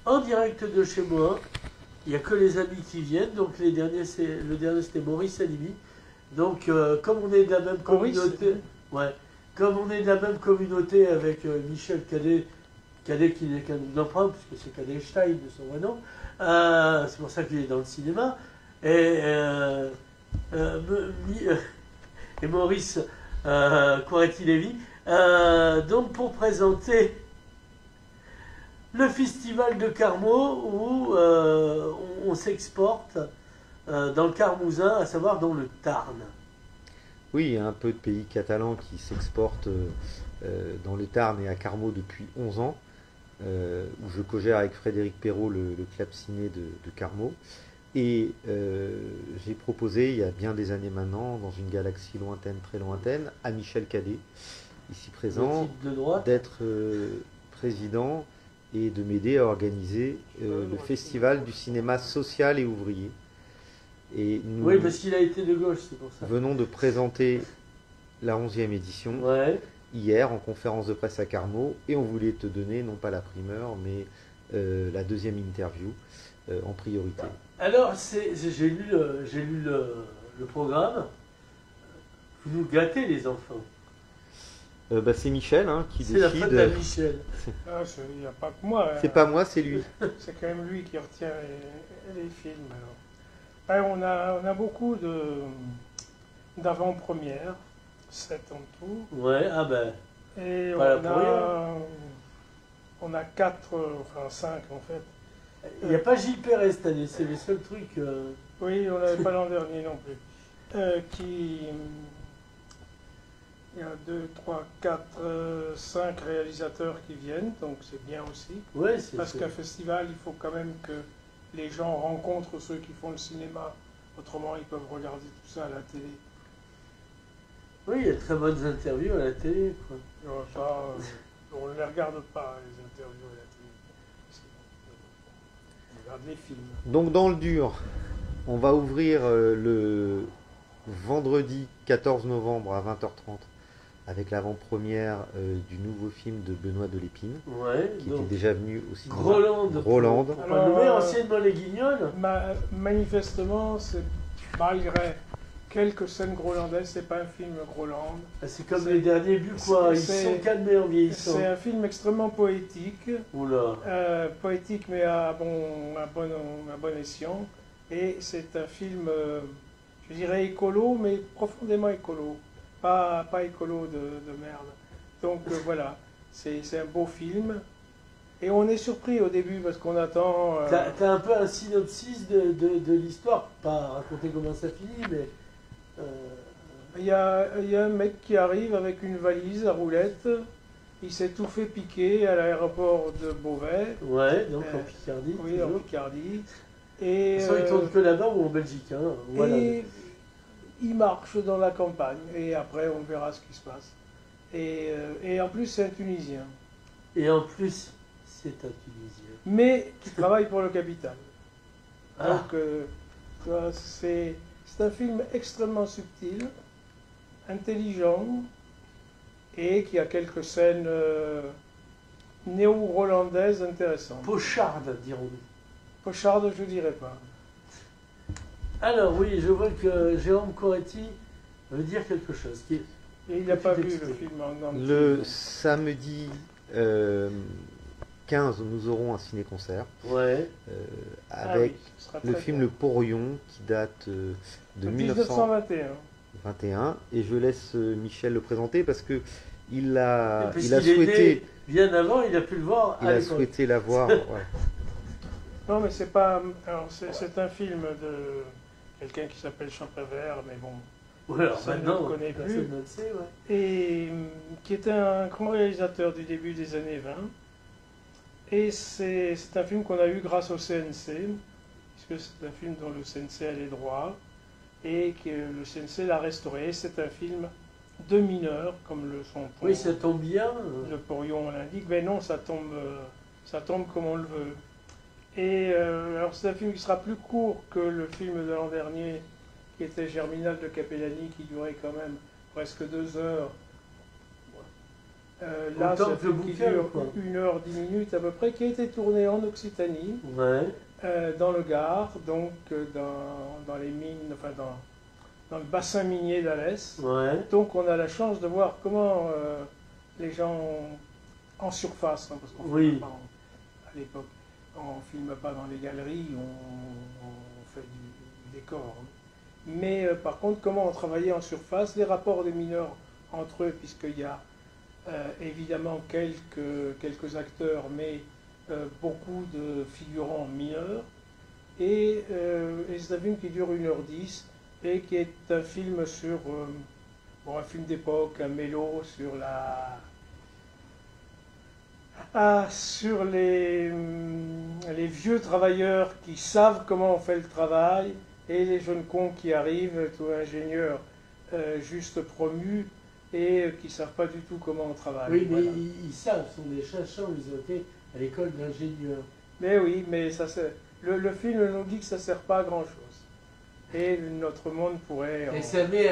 en direct de chez moi. Il n'y a que les amis qui viennent, donc le dernier c'était Maurice Halimi. Donc comme on est de la même communauté, ouais, comme on est de la même communauté avec Michel Cadet, Cadet qui n'est qu'un emprunt, puisque c'est Cadet Stein de son vrai nom, c'est pour ça qu'il est dans le cinéma, et, et Maurice Coretti-Lévy, donc pour présenter le festival de Carmaux où on s'exporte dans le Carmousin, à savoir dans le Tarn. Oui, il y a un peu de pays catalans qui s'exportent dans le Tarn et à Carmaux depuis 11 ans, où je co-gère avec Frédéric Perrault le club ciné de Carmaux. Et j'ai proposé, il y a bien des années maintenant, dans une galaxie lointaine, très lointaine, à Michel Cadet, ici présent, d'être président et de m'aider à organiser le festival du cinéma social et ouvrier. Et nous oui, parce qu'il a été de gauche, c'est pour ça. Venons de présenter la 11e édition hier en conférence de presse à Carmaux, et on voulait te donner non pas la primeur, mais la deuxième interview en priorité. Alors, j'ai lu le programme. Vous nous gâtez, les enfants. C'est Michel qui décide. C'est la faute à Michel. Il n'y a pas que moi. C'est pas moi, c'est lui. C'est quand même lui qui retient les films. Alors. On a beaucoup d'avant-premières, 7 en tout. Ouais, ah ben. Et on a 4, enfin 5 en fait. Il n'y a pas Gilles Perret cette année, c'est le seul truc. Oui, on n'avait pas l'an dernier non plus. Il y a 2, 3, 4, 5 réalisateurs qui viennent, donc c'est bien aussi. Ouais, parce qu'un festival, il faut quand même que les gens rencontrent ceux qui font le cinéma. Autrement, ils peuvent regarder tout ça à la télé. Oui, il y a de très bonnes interviews à la télé. Quoi. On ne les regarde pas, les interviews à la télé. On regarde les films. Donc dans le dur, on va ouvrir le vendredi 14 novembre à 20h30 avec l'avant-première du nouveau film de Benoît Delépine, qui était déjà venu au cinéma. Groland. Alors, anciennement Les Guignols. Manifestement, c'est malgré quelques scènes grolandaises, c'est pas un film Groland. C'est comme les derniers buts, quoi. Ils sont calmés en vieillissant. C'est un film extrêmement poétique. Oula. Poétique, mais à bon escient. Et c'est un film, je dirais écolo, mais profondément écolo. Pas écolo de merde. Donc voilà, c'est un beau film. Et on est surpris au début parce qu'on attend... T'as un peu un synopsis de l'histoire, pas raconter comment ça finit, mais... Il y a un mec qui arrive avec une valise à roulettes. Il s'est tout fait piquer à l'aéroport de Beauvais. Ouais, donc en Picardie. Oui, toujours. En Picardie. Et il tourne que là-bas ou en Belgique. Hein. Voilà. Et il marche dans la campagne. Et après, on verra ce qui se passe. Et en plus, c'est un Tunisien. Et en plus, c'est un Tunisien. Mais qui travaille pour le capital. Ah. Donc, c'est un film extrêmement subtil, intelligent, et qui a quelques scènes néo-hollandaises intéressantes. Pochardes, dirons-nous. Pochardes, je ne dirais pas. Alors oui, je vois que Jérôme Coretti veut dire quelque chose. Et il n'a pas vu le film en entier. Le samedi 15, nous aurons un ciné-concert avec le film Le Porion qui date de 1921. Et je laisse Michel le présenter parce que il a souhaité... Bien avant, il a pu le voir à l'école. Il a souhaité la voir. Ouais. Non, mais c'est pas... C'est un film de quelqu'un qui s'appelle Champrévert, mais bon... Ouais, alors ça maintenant, ne le connaît plus. Ne le sait, ouais. Et qui était un grand réalisateur du début des années 20. Et c'est un film qu'on a eu grâce au CNC, puisque c'est un film dont le CNC a les droits, et que le CNC l'a restauré. C'est un film de mineurs, comme le sont... Oui, ça tombe bien. Le Porion l'indique, mais non, ça tombe comme on le veut. Et alors c'est un film qui sera plus court que le film de l'an dernier, qui était Germinal de Capellani, qui durait quand même presque 2 heures. Là, Autant c'est un que le film qui bouquin, dure quoi. 1h10 à peu près, qui a été tourné en Occitanie, Ouais. dans le Gard, donc dans les mines, enfin dans le bassin minier d'Alès. Ouais. Donc on a la chance de voir comment les gens en surface, hein, parce qu'on Oui. filme pas à l'époque, on ne filme pas dans les galeries, on fait du décor. Mais par contre, comment on travaillait en surface, les rapports des mineurs entre eux, puisqu'il y a évidemment quelques acteurs, mais beaucoup de figurants mineurs. Et c'est un film qui dure 1h10 et qui est un film sur un film d'époque, un mélo sur sur les vieux travailleurs qui savent comment on fait le travail et les jeunes cons qui arrivent, tout ingénieurs juste promus et qui ne savent pas du tout comment on travaille. Oui, mais Voilà. ils savent, ce sont des chercheurs, ils ont été à l'école d'ingénieurs. Mais oui, mais le film nous dit que ça ne sert pas à grand chose. Et notre monde pourrait Et ça met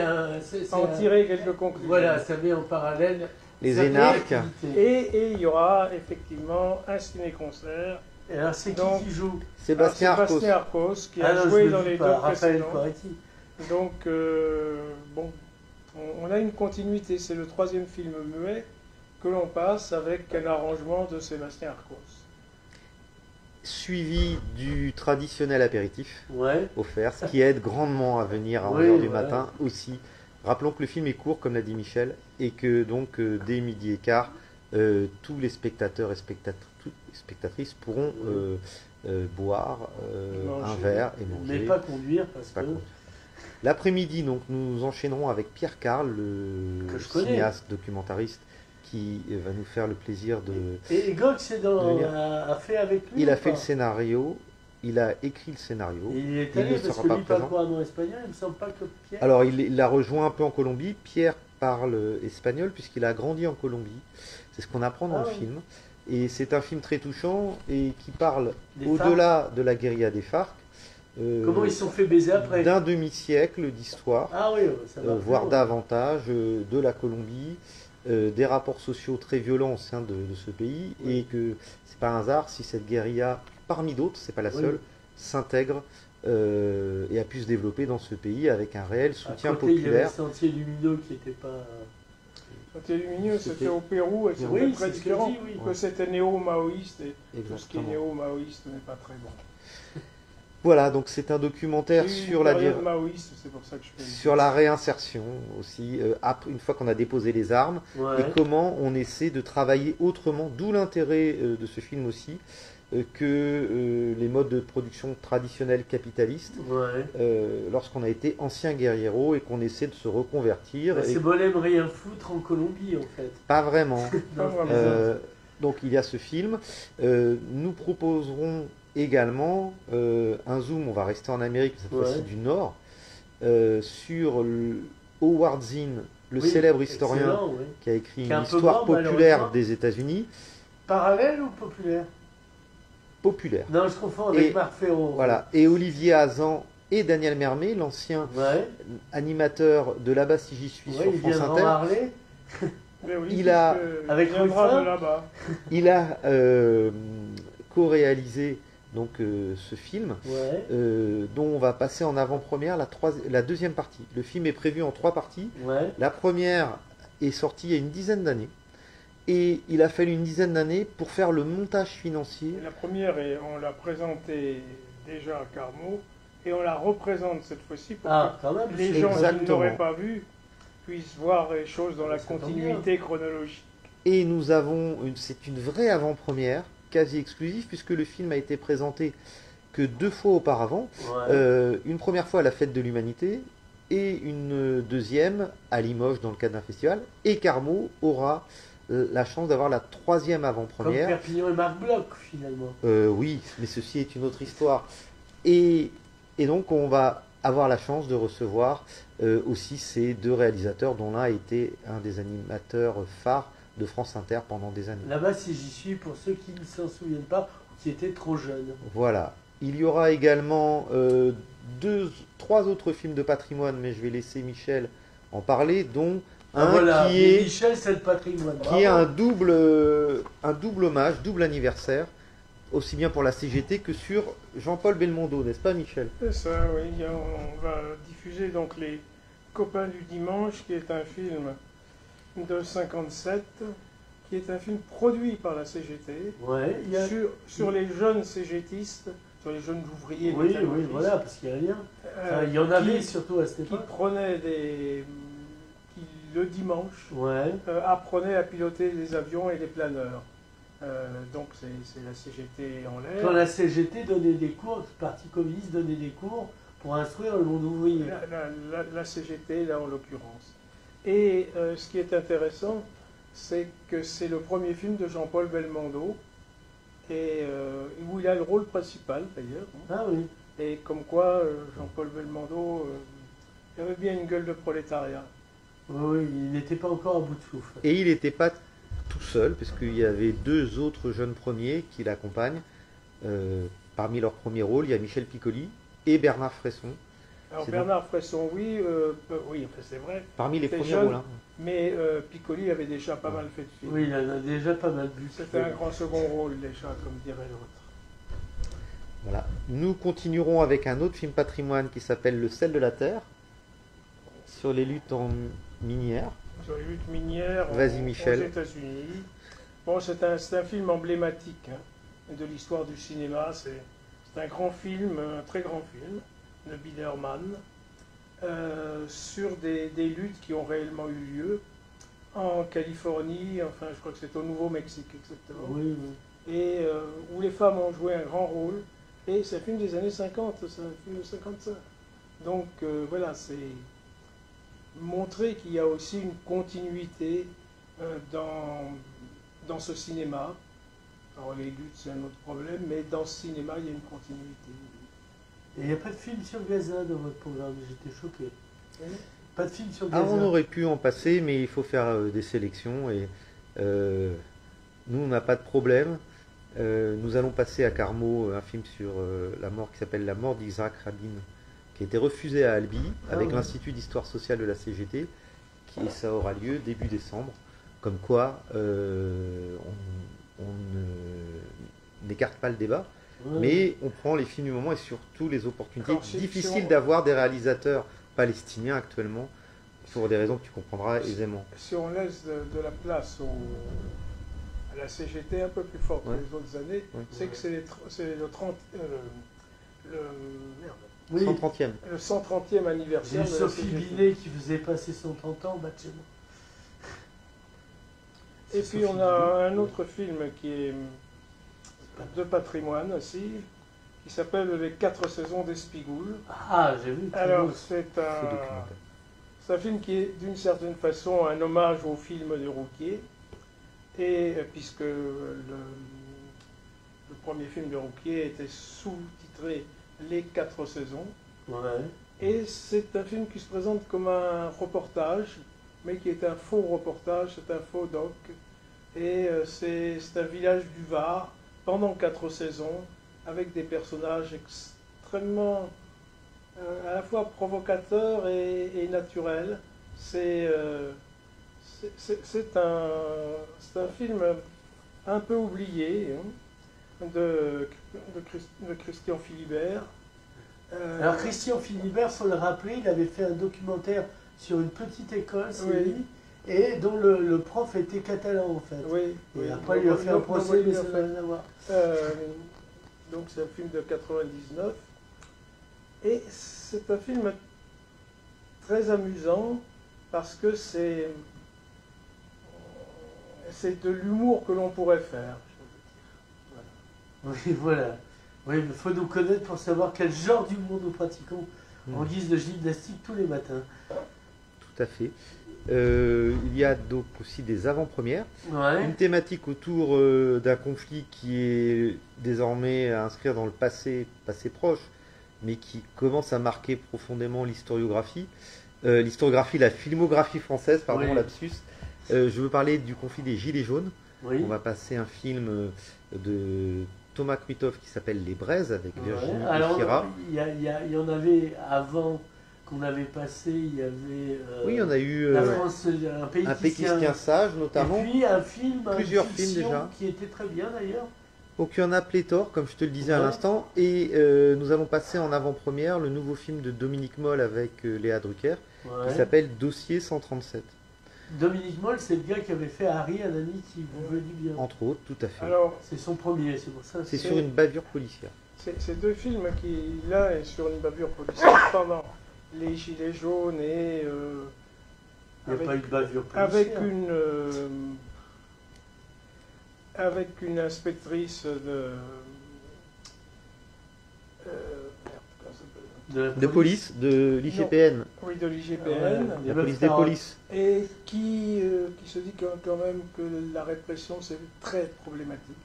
en tirer quelques conclusions. Voilà, ça met en parallèle Les certaines énarques. activités. Et il y aura effectivement un ciné-concert. Et alors, c'est Donc, qui joue? Sébastien Arcos. Sébastien Arcos, qui Ah a non, je joué me dans dis les pas, deux Raphaël précédents. Paretti. Donc, bon, on a une continuité. C'est le 3e film muet que l'on passe avec un arrangement de Sébastien Arcos. Suivi du traditionnel apéritif Ouais. offert, ce qui aide grandement à venir à Oui, 11h du voilà. matin aussi. Rappelons que le film est court, comme l'a dit Michel, et que donc dès midi et quart, tous les spectateurs et spectatrices pourront boire un Manger. verre et manger. Mais pas conduire parce Pas que. contre. L'après-midi, donc, nous enchaînerons avec Pierre Carl, Que le je connais. cinéaste documentariste, qui va nous faire le plaisir de... Et Gog a fait avec lui. Il ou a fait pas le scénario, il a écrit le scénario. Et il est Il allé ne parce sera que pas lui parle présent. couramment espagnol, il me semble pas que Pierre. Alors, il l'a rejoint un peu en Colombie. Pierre parle espagnol puisqu'il a grandi en Colombie. C'est ce qu'on apprend dans Ah le oui. film. Et c'est un film très touchant et qui parle Des au-delà de la guérilla des FARC. Comment ils se sont fait baiser après? D'un demi-siècle d'histoire, Ah oui, ça va. voire plus loin. davantage, de la Colombie, des rapports sociaux très violents au sein de ce pays, Oui. et que c'est pas un hasard si cette guérilla, parmi d'autres, c'est pas la Oui. seule, s'intègre et a pu se développer dans ce pays avec un réel À soutien côté, il y avait le populaire. sentier lumineux qui n'était pas. C'était lumineux, C'était- c'était au Pérou et c'était Oui, très c'est ce que différent. je dis, oui. Que c'était néo-maoïste et tout ce qui est Exactement. néo-maoïste n'est pas très bon. Voilà, donc c'est un documentaire J'ai eu sur une la, période maoïste, c'est pour ça que je fais sur la réinsertion aussi, une fois qu'on a déposé les armes, Ouais. et comment on essaie de travailler autrement, d'où l'intérêt de ce film aussi, que les modes de production traditionnels capitalistes, Ouais. lorsqu'on a été ancien guerriero et qu'on essaie de se reconvertir. Bah, et c'est Bolem rien foutre en Colombie en fait. pas vraiment. Pas Non, vraiment. Donc il y a ce film. Nous proposerons également un zoom, on va rester en Amérique, cette Ouais. fois-ci du Nord, sur Howard Zinn, le Oui, célèbre historien excellent, oui. qui a écrit Qui est une un peu histoire mort, populaire malheureusement. des États-Unis. Parallèle ou populaire? Populaire. Non, je confonds avec Et- Marc Ferron. Voilà. Et Olivier Hazan et Daniel Mermet, l'ancien Ouais. animateur de Là-bas si j'y suis Ouais, sur il France viendra en Inter. Harley. Mais oui, Il a- puisque avec il viendra Ruffin de là-bas. Il a co-réalisé donc ce film. Ouais. Dont on va passer en avant-première la deuxième partie. Le film est prévu en 3 parties. Ouais. La première est sortie il y a une dizaine d'années. Et il a fallu une dizaine d'années pour faire le montage financier. Et la première, on l'a présentée déjà à Carmaux et on la représente cette fois-ci pour Ah, quand même. que les c'est- gens qui ne Exactement. l'auraient pas vu puissent voir les choses dans la Ça tombe continuité chronologique. Et nous avons, c'est une vraie avant-première, quasi exclusive, puisque le film a été présenté que 2 fois auparavant. Ouais. Une première fois à la Fête de l'Humanité et une deuxième à Limoges dans le cadre d'un festival. Et Carmaux aura la chance d'avoir la 3e Comme avant-première. Perpignan et Marc Bloch, finalement. Oui, mais ceci est une autre histoire. Et donc on va avoir la chance de recevoir aussi ces 2 réalisateurs, dont l'un a été un des animateurs phares de France Inter pendant des années. Là-bas, si j'y suis, pour ceux qui ne s'en souviennent pas, ou qui étaient trop jeunes. Voilà. Il y aura également 3 autres films de patrimoine, mais je vais laisser Michel en parler, dont Voilà, qui est, Michel, c'est le patrimoine. qui est un double hommage, double anniversaire, aussi bien pour la CGT que sur Jean-Paul Belmondo, n'est-ce pas Michel? C'est ça, oui. On va diffuser donc Les Copains du Dimanche, qui est un film de 57, qui est un film produit par la CGT, Ouais, sur les jeunes CGTistes, sur les jeunes ouvriers. Oui, oui, voilà, parce qu'il y a rien. Enfin, il y en avait surtout à cette Qui époque. prenaient qui, le dimanche, Ouais. apprenaient à piloter les avions et les planeurs. Donc c'est la CGT en l'air. Quand la CGT donnait des cours, le Parti communiste donnait des cours pour instruire le monde ouvrier. La CGT, là en l'occurrence. Et ce qui est intéressant, c'est que c'est le premier film de Jean-Paul Belmondo, et où il a le rôle principal d'ailleurs. Ah oui. Et comme quoi, Jean-Paul Belmondo avait bien une gueule de prolétariat. Oui, il n'était pas encore à bout de souffle. Et il n'était pas tout seul, puisqu'il y avait deux autres jeunes premiers qui l'accompagnent. Parmi leurs premiers rôles, il y a Michel Piccoli et Bernard Fresson. Alors C'est Bernard Fresson, oui, oui, enfin, c'est vrai. Parmi les C'est premiers jeune. rôles. Hein. Mais Piccoli avait déjà pas mal fait de films. Oui, il en a déjà pas mal vu. C'était un grand second rôle déjà, comme dirait l'autre. Voilà. Nous continuerons avec un autre film patrimoine qui s'appelle Le sel de la terre, sur les luttes en minière. Sur les luttes minières Vas-y, Michel. aux États-Unis. Bon, c'est un film emblématique de l'histoire du cinéma. C'est un grand film, un très grand film de Biederman, sur des luttes qui ont réellement eu lieu en Californie, enfin je crois que c'est au Nouveau-Mexique exactement, Oui, oui. et où les femmes ont joué un grand rôle. Et c'est un film des années 50, c'est un film de 55. Donc voilà, c'est montrer qu'il y a aussi une continuité dans ce cinéma. Alors les luttes c'est un autre problème, mais dans ce cinéma il y a une continuité. Et il n'y a pas de film sur Gaza dans votre programme, j'étais choqué. Oui. Pas de film sur Ah, Gaza. on aurait pu en passer, mais il faut faire des sélections et nous on n'a pas de problème. Nous allons passer à Carmaux un film sur la mort qui s'appelle La mort d'Isaac Rabin, qui a été refusé à Albi avec ouais. l'Institut d'histoire sociale de la CGT, et ça aura lieu début décembre. Comme quoi, on n'écarte pas le débat, Ouais. mais on prend les films du moment et surtout les opportunités. Alors, Difficile d'avoir des réalisateurs palestiniens actuellement, pour des raisons que tu comprendras aisément. Si on laisse de la place à la CGT un peu plus forte Ouais. que les autres années, Ouais. c'est que c'est le 30, merde, Oui, 130e. le 130e j'ai anniversaire eu de la Sophie CGT. Binet qui faisait passer son 30 ans, bah chez moi. Et C'est puis Sophie on a Binet. un autre film qui est de patrimoine aussi, qui s'appelle Les 4 saisons d'Espigoule. Ah, j'ai vu. très Alors beau. c'est C'est documentaire. un film qui est d'une certaine façon un hommage au film de Rouquier, et puisque le premier film de Rouquier était sous-titré Les 4 saisons, Ouais. et c'est un film qui se présente comme un reportage, mais qui est un faux reportage, c'est un faux doc, et c'est un village du Var pendant 4 saisons, avec des personnages extrêmement à la fois provocateurs et naturels. C'est un film un peu oublié de Christian Philibert. Alors Christian Philibert, faut le rappeler, il avait fait un documentaire sur une petite école, c'est Oui. lui, et dont le prof était catalan en fait. Oui, Et oui. après il lui a fait un Non, procès, oui, mais en ça fait. n'a rien à voir. Donc c'est un film de 99. Et c'est un film très amusant parce que c'est de l'humour que l'on pourrait faire. Oui, voilà. Oui, il faut nous connaître pour savoir quel genre d'humour nous pratiquons en guise de gymnastique tous les matins. Tout à fait. Il y a donc aussi des avant-premières. Ouais. Une thématique autour d'un conflit qui est désormais à inscrire dans le passé proche, mais qui commence à marquer profondément l'historiographie. La filmographie française, pardon, Oui. lapsus. Je veux parler du conflit des Gilets jaunes. Oui. On va passer un film de Thomas Kruithof qui s'appelle Les Braises avec Ouais. Virginie Alors, Efira. il y en avait avant qu'on avait passé, il y avait Oui, on a eu La France, un pays qui se tient sage, notamment. Et puis un film, plusieurs une films fiction déjà. qui était très bien d'ailleurs. Donc il y en a pléthore, comme je te le disais à Ouais. l'instant. Et nous allons passer en avant-première le nouveau film de Dominique Moll avec Léa Drucker, Ouais. qui s'appelle Dossier 137. Dominique Moll, c'est le gars qui avait fait Harry, un ami qui vous veut du bien. Entre autres, tout à fait. Alors, C'est son premier, c'est pour ça. C'est sur une bavure policière. ces deux films qui, là, est sur une bavure policière pendant les Gilets jaunes et Il n'y a pas eu de bavure avec policière. avec une inspectrice de comment ça s'appelle De police, de l'IGPN, oui, de l'IGPN, Ouais. la police des polices. et qui se dit quand même que la répression c'est très problématique.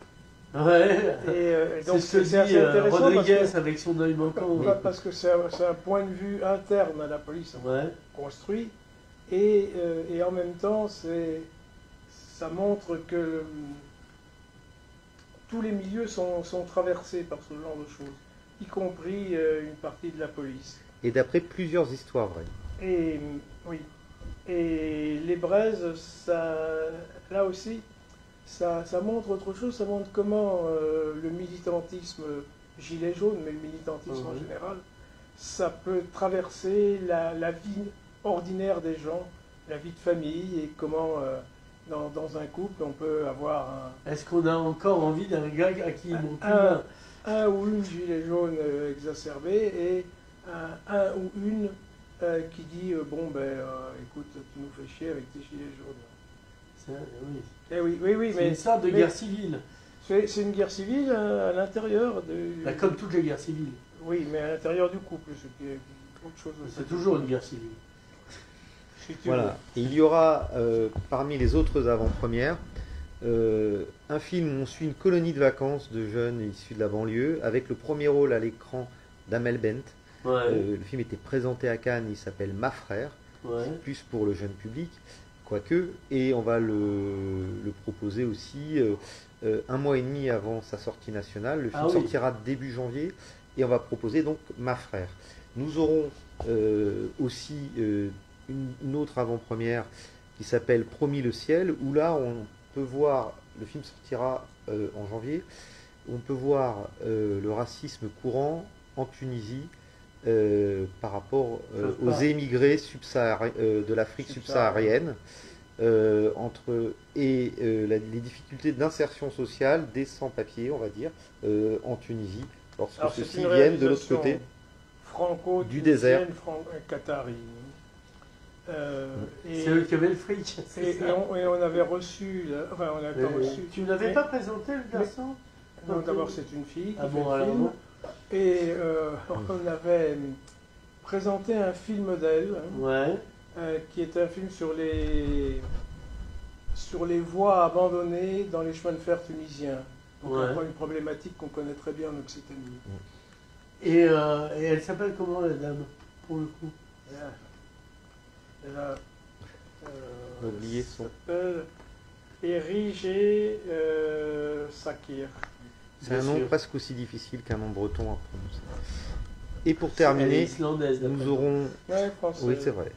Ouais. Et donc C'est ce que assez dit intéressant Rodriguez parce avec son œil manquant. parce que c'est un point de vue interne à la police Ouais. construit, et en même temps ça montre que tous les milieux sont traversés par ce genre de choses, y compris une partie de la police. Et d'après plusieurs histoires vraies. Et oui. Et les braises, là aussi, ça montre autre chose. Ça montre comment le militantisme gilet jaune, mais le militantisme en Mhm. général, ça peut traverser la vie ordinaire des gens, la vie de famille, et comment dans un couple on peut avoir Est-ce qu'on a encore envie d'un gars à qui ils montent plus loin un ou une gilet jaune exacerbé et un ou une qui dit bon ben écoute, tu nous fais chier avec tes gilets jaunes. Oui. Eh oui, oui, oui, C'est mais une sorte de mais guerre civile. c'est une guerre civile à l'intérieur de. Bah, comme toutes les guerres civiles. Oui, mais à l'intérieur du couple, ce qui est autre chose. C'est toujours une guerre civile. Si tu Voilà. Et il y aura parmi les autres avant-premières un film où on suit une colonie de vacances de jeunes issus de la banlieue avec le premier rôle à l'écran d'Amel Bent. Ouais. Le film était présenté à Cannes, il s'appelle Ma Frère, Ouais. plus pour le jeune public, quoique, et on va le proposer aussi un mois et demi avant sa sortie nationale. Le film Ah oui. sortira début janvier et on va proposer donc Ma Frère. Nous aurons aussi une autre avant-première qui s'appelle Promis le ciel, où là on peut voir, le film sortira en janvier, on peut voir le racisme courant en Tunisie par rapport aux émigrés de l'Afrique subsaharienne, les difficultés d'insertion sociale des sans-papiers, on va dire, en Tunisie, lorsque Alors, c'est ceux-ci une viennent de l'autre réalisation côté. franco du désert. Qatari. C'est eux qui avaient le fric. c'est Et ça. on avait reçu, enfin on n'avait pas reçu. Tu n'avais mais- pas présenté le garçon Non, d'abord c'est une fille qui Ah fait bon, le alors film. non. Et on avait présenté un film d'elle, Ouais. qui est un film sur les voies abandonnées dans les chemins de fer tunisiens. Donc Ouais. encore une problématique qu'on connaît très bien en Occitanie. Et elle s'appelle comment la dame, pour le coup Elle a, On a oublié son- s'appelle Erigé Sakir. C'est un Bien nom sûr. presque aussi difficile qu'un nom breton à prononcer. Et pour Elle est terminer, islandaise. d'après nous moi. aurons... Ouais, français. Oui, c'est vrai.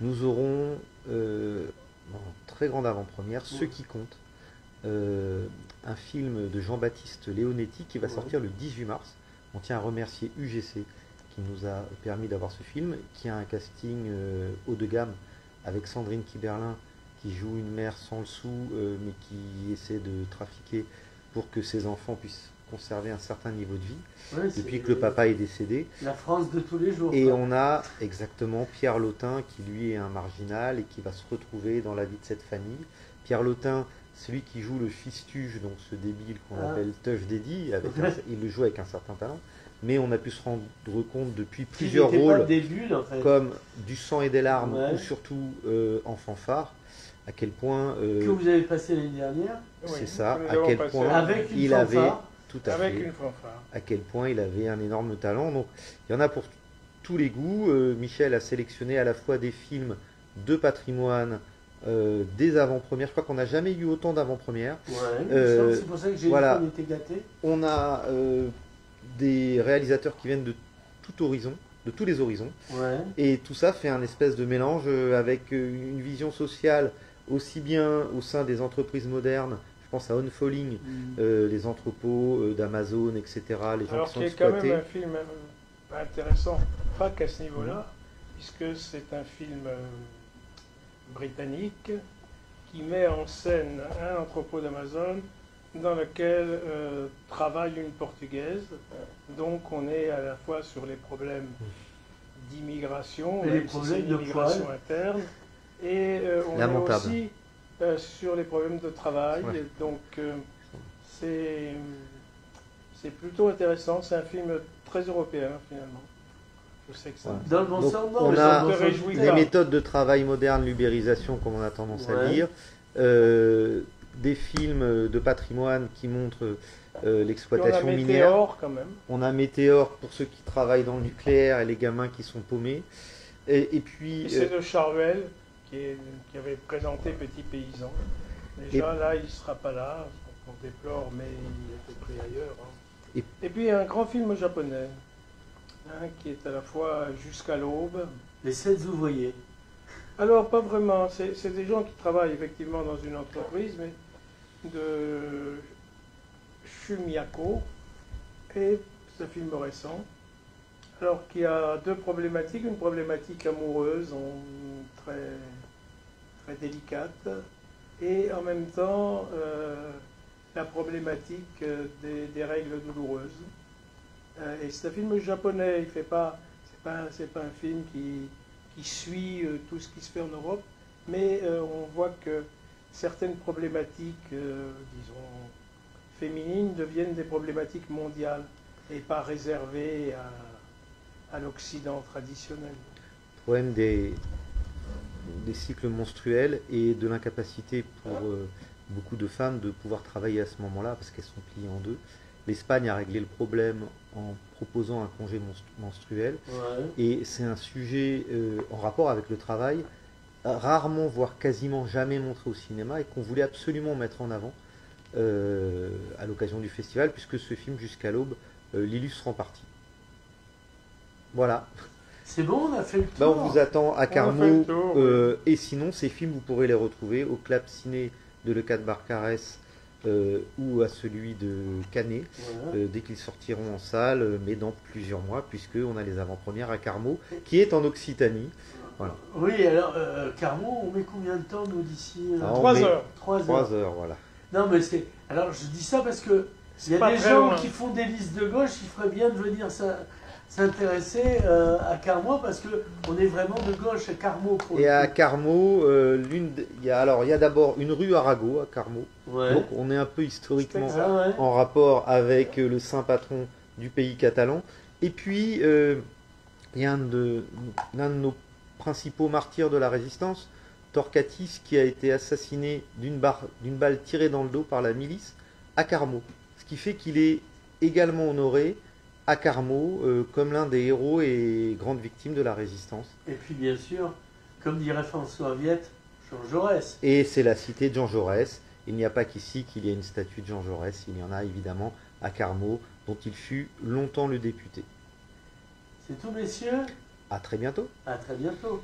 Nous aurons en très grande avant-première, Ce qui compte, un film de Jean-Baptiste Leonetti qui va Ouais. sortir le 18 mars. On tient à remercier UGC qui nous a permis d'avoir ce film, qui a un casting haut de gamme avec Sandrine Kiberlin qui joue une mère sans le sou, mais qui essaie de trafiquer pour que ses enfants puissent conserver un certain niveau de vie, Ouais, c'est depuis que le papa est décédé. La France de tous les jours. Et quoi. on a exactement Pierre Lotin qui lui est un marginal et qui va se retrouver dans la vie de cette famille. Pierre Lotin, celui qui joue le fistuge, donc ce débile qu'on Ah. appelle Tuff Deddy, il le joue avec un certain talent, mais on a pu se rendre compte depuis Qui plusieurs n'était pas rôles des bulles, en fait. comme Du sang et des larmes Ouais. ou surtout en fanfare, à quel point Que vous avez passé l'année dernière. Oui, c'est ça, que nous à avons quel passé point Avec une il avait fanfare. tout à avec fait une fanfare. à quel point il avait un énorme talent. Donc il y en a pour tous les goûts. Michel a sélectionné à la fois des films de patrimoine, des avant-premières. Je crois qu'on n'a jamais eu autant d'avant-premières. Ouais, c'est pour ça que j'ai voilà. dit qu'on était gâtés. On a des réalisateurs qui viennent de tout horizon. de tous les horizons. Ouais. Et tout ça fait un espèce de mélange avec une vision sociale aussi bien au sein des entreprises modernes, je pense à Unfolding, les entrepôts d'Amazon, etc., les gens Alors qui sont qu'il y a quand exploités. même un film intéressant, pas qu'à ce niveau-là, puisque c'est un film britannique qui met en scène un entrepôt d'Amazon dans lequel travaille une Portugaise. Donc on est à la fois sur les problèmes d'immigration, Et les problèmes de d'immigration poil. interne, et on Lamentable. est aussi sur les problèmes de travail. Ouais. Donc c'est plutôt intéressant. C'est un film très européen finalement. Je sais que ça. Ouais. Dans le bon Donc, sens, non, on mais a dans le bon sens, réjouit les pas. méthodes de travail moderne, l'ubérisation, comme on a tendance à Ouais. dire, des films de patrimoine qui montrent Puis on a l'exploitation minière. Météore quand même. On a Météore pour ceux qui travaillent dans le nucléaire et les gamins qui sont paumés. Et puis, Et c'est de Charvel qui avait présenté Petit Paysan. Déjà là, il ne sera pas là, on déplore, mais il était pris ailleurs. Hein. Et puis un grand film japonais, hein, qui est à la fois Jusqu'à l'aube. Les 7 ouvriers. Alors pas vraiment, c'est des gens qui travaillent effectivement dans une entreprise, mais de Shumiyako, et c'est un film récent. Alors qu'il y a deux problématiques, une problématique amoureuse très, très délicate, et en même temps la problématique des règles douloureuses. Et c'est un film japonais, il fait pas, c'est pas un film qui suit tout ce qui se fait en Europe, mais on voit que certaines problématiques, disons, féminines deviennent des problématiques mondiales et pas réservées à l'Occident traditionnel. problème des cycles menstruels et de l'incapacité pour beaucoup de femmes de pouvoir travailler à ce moment-là parce qu'elles sont pliées en deux. L'Espagne a réglé le problème en proposant un congé menstruel Ouais. et c'est un sujet en rapport avec le travail rarement, voire quasiment jamais montré au cinéma et qu'on voulait absolument mettre en avant à l'occasion du festival puisque ce film Jusqu'à l'aube l'illustre en partie. Voilà. C'est bon, on a fait le tour. Bah, on vous attend à fait Carmaux le tour, oui. et sinon ces films vous pourrez les retrouver au Club Ciné de Le 4 Barcarès ou à celui de Canet Ouais. dès qu'ils sortiront en salle mais dans plusieurs mois puisque on a les avant-premières à Carmaux qui est en Occitanie. Voilà. Oui, alors, Carmont, on met combien de temps, nous, d'ici Ah, on 3 met heures. 3 heures. 3 heures, voilà. Non, mais c'est... Alors, je dis ça parce que il y a pas des très gens loin. qui font des listes de gauche, il ferait bien de venir s'intéresser à Carmaux parce qu'on est vraiment de gauche à Carmaux. Pour Et le à coup. Carmaux, il y a d'abord une rue Arago à Carmaux. Ouais. Donc on est un peu historiquement C'est Ah ouais. en rapport avec le saint patron du pays catalan. Et puis, il y a l'un de nos principaux martyrs de la résistance, Torquatis, qui a été assassiné d'une balle tirée dans le dos par la milice à Carmaux. Ce qui fait qu'il est également honoré à Carmaux comme l'un des héros et grandes victimes de la résistance. Et puis, bien sûr, comme dirait François Viette, Jean Jaurès. Et c'est la cité de Jean Jaurès. Il n'y a pas qu'ici qu'il y a une statue de Jean Jaurès, il y en a évidemment à Carmaux, dont il fut longtemps le député. C'est tout, messieurs. À très bientôt. À très bientôt.